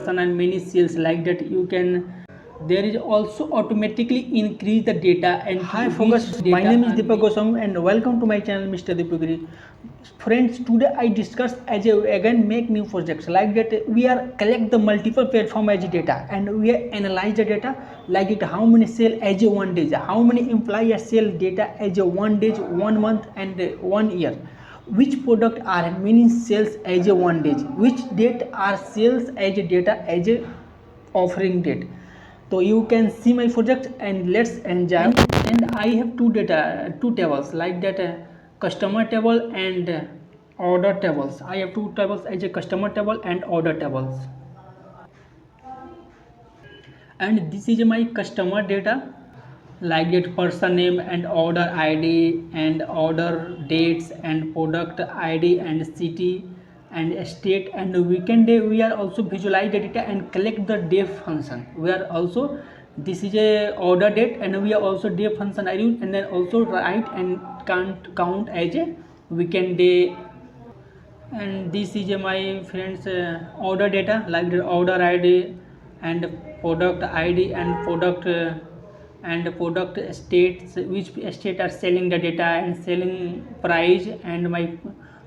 and many sales like that you can. There is also automatically increase the data. And hi focus, my name is Deepak Goswami and welcome to my channel Mr. Deepagiri. Friends, today I discuss as a again make new projects like that we are collect the multiple platform as data and we analyze the data like it how many sale as a 1 day, how many employees sell data as a 1 day, 1 month and 1 year, which product are many sales as a 1 day, which date are sales as a data as a offering date. So you can see my project and let's enjoy. And I have two tables like that, customer table and order tables. I have two tables as a customer table and order tables. And this is my customer data like that, person name and order id and order dates and product id and city and state and weekend day. We are also visualize the data and collect the day function. We are also, this is a order date and we are also day function I use, and then also write and count as a weekend day. And this is my friends order data like the order id and product id and product states, which state are selling the data and selling price and my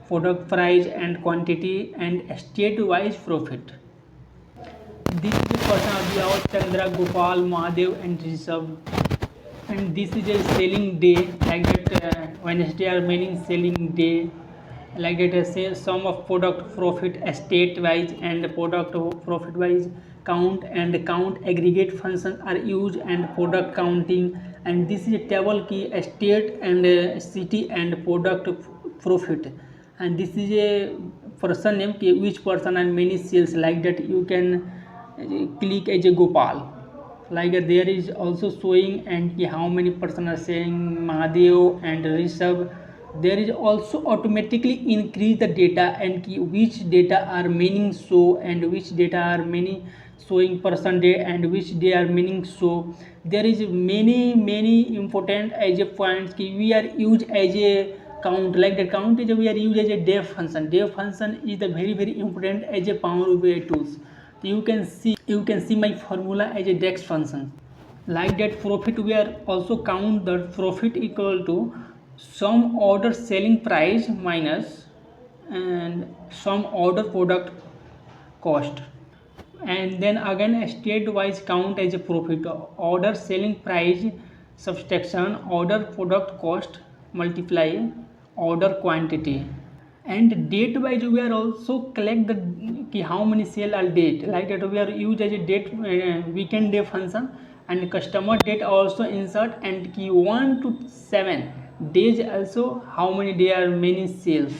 product price and quantity and state wise profit. This is a person of Chandra, Gopal, Mahadev and Rishabh. And this is a selling day like that, Wednesday are meaning selling day like that, say sum of product profit state wise and product profit wise count and count aggregate functions are used and product counting. And this is a table key state and city and product profit. And this is a person name key, which person and many sales like that you can click as a Gopal like there is also showing and how many person are saying Mahadev and Rishabh. There is also automatically increase the data and which data are meaning so and which data are many showing person day and which they are meaning so. There is many important as a points we are used as a count like the count is we are used as a def function. Def function is the very important as a Power BI tools. You can see my formula as a dex function like that. Profit, we are also count the profit equal to some order selling price minus and some order product cost, and then again state wise count as a profit, order selling price subtraction order product cost multiply order quantity. And date wise we are also collect the how many sale are date like that we are use as a date weekend day function. And customer date also insert and key 1 to 7 days also how many day are many sales.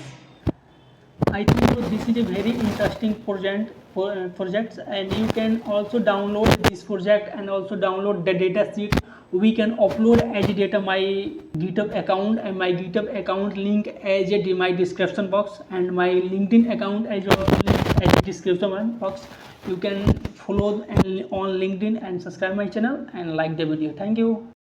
I think so this is a very interesting project and you can also download this project and also download the data sheet. We can upload as data my GitHub account, and my GitHub account link as my description box, and my LinkedIn account as also link as description box. You can follow on LinkedIn and subscribe my channel and like the video. Thank you.